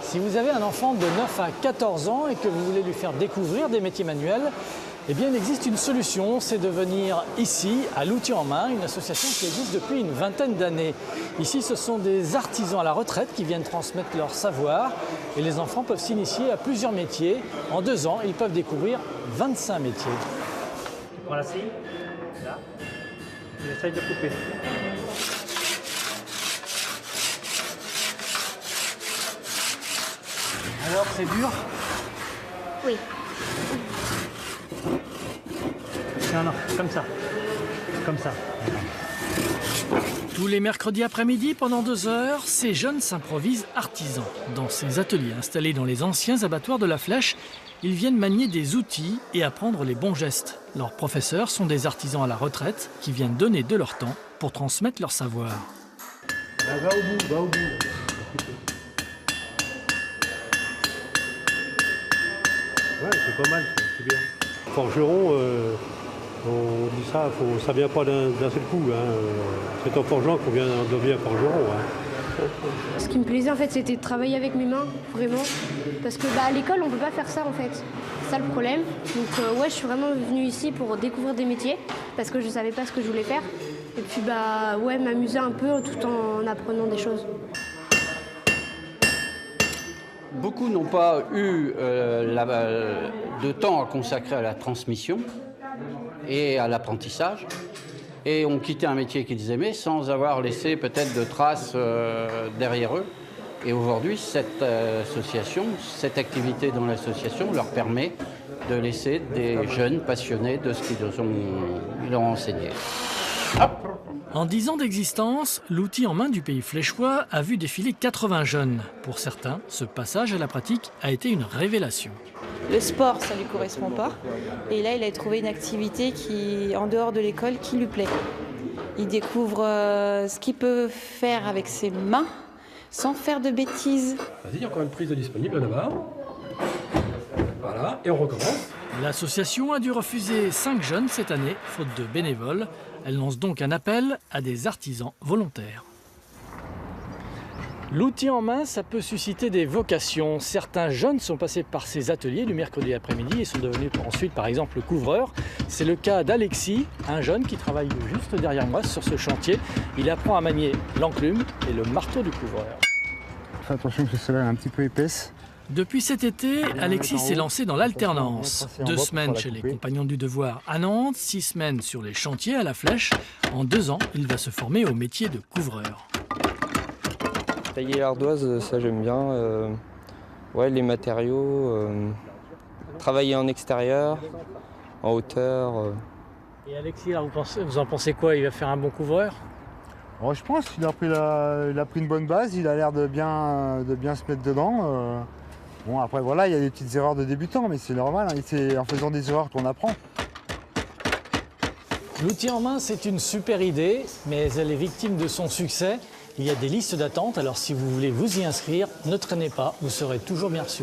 Si vous avez un enfant de 9 à 14 ans et que vous voulez lui faire découvrir des métiers manuels, eh bien, il existe une solution, c'est de venir ici, à l'Outil en main, une association qui existe depuis une vingtaine d'années. Ici, ce sont des artisans à la retraite qui viennent transmettre leur savoir et les enfants peuvent s'initier à plusieurs métiers. En 2 ans, ils peuvent découvrir 25 métiers. Tu prends la scie, là, tu essayes de couper. Alors, c'est dur? Oui. Non, comme ça. Comme ça. Tous les mercredis après-midi, pendant 2 heures, ces jeunes s'improvisent artisans. Dans ces ateliers installés dans les anciens abattoirs de la Flèche, ils viennent manier des outils et apprendre les bons gestes. Leurs professeurs sont des artisans à la retraite qui viennent donner de leur temps pour transmettre leur savoir. Là, va au bout, va au bout. Ouais, c'est pas mal, c'est bien. Forgeron, on dit ça, ça vient pas d'un seul coup. Hein. C'est en forgeant qu'on devient forgeron. Hein. Ce qui me plaisait en fait, c'était de travailler avec mes mains, vraiment. Parce que à l'école, on peut pas faire ça en fait. C'est ça le problème. Donc ouais, je suis vraiment venue ici pour découvrir des métiers, parce que je savais pas ce que je voulais faire. Et puis ouais, m'amuser un peu tout en apprenant des choses. Beaucoup n'ont pas eu de temps à consacrer à la transmission et à l'apprentissage et ont quitté un métier qu'ils aimaient sans avoir laissé peut-être de traces derrière eux. Et aujourd'hui, cette association, cette activité dans l'association leur permet de laisser des jeunes passionnés de ce qu'ils leur ont enseigné. Hop. En 10 ans d'existence, l'outil en main du pays fléchois a vu défiler 80 jeunes. Pour certains, ce passage à la pratique a été une révélation. Le sport, ça ne lui correspond pas. Et là, il a trouvé une activité qui, en dehors de l'école, qui lui plaît. Il découvre ce qu'il peut faire avec ses mains sans faire de bêtises. Vas-y, il y a encore une prise de disponible là-bas. Voilà, et on recommence. L'association a dû refuser 5 jeunes cette année, faute de bénévoles. Elle lance donc un appel à des artisans volontaires. L'outil en main, ça peut susciter des vocations. Certains jeunes sont passés par ces ateliers du mercredi après-midi et sont devenus ensuite, par exemple, couvreurs. C'est le cas d'Alexis, un jeune qui travaille juste derrière moi sur ce chantier. Il apprend à manier l'enclume et le marteau du couvreur. Fais attention que celle-là est un petit peu épaisse. Depuis cet été, Alexis s'est lancé dans l'alternance. 2 semaines chez les Compagnons du Devoir à Nantes, 6 semaines sur les chantiers à la Flèche. En 2 ans, il va se former au métier de couvreur. Tailler l'ardoise, ça j'aime bien. Ouais, les matériaux, travailler en extérieur, en hauteur. Et Alexis, là, vous en pensez quoi? Il va faire un bon couvreur? Oh, je pense qu'il a pris une bonne base, il a l'air de bien se mettre dedans. Bon, après voilà, il y a des petites erreurs de débutant, mais c'est normal, hein, c'est en faisant des erreurs qu'on apprend. L'outil en main, c'est une super idée, mais elle est victime de son succès. Il y a des listes d'attente, alors si vous voulez vous y inscrire, ne traînez pas, vous serez toujours bien reçu.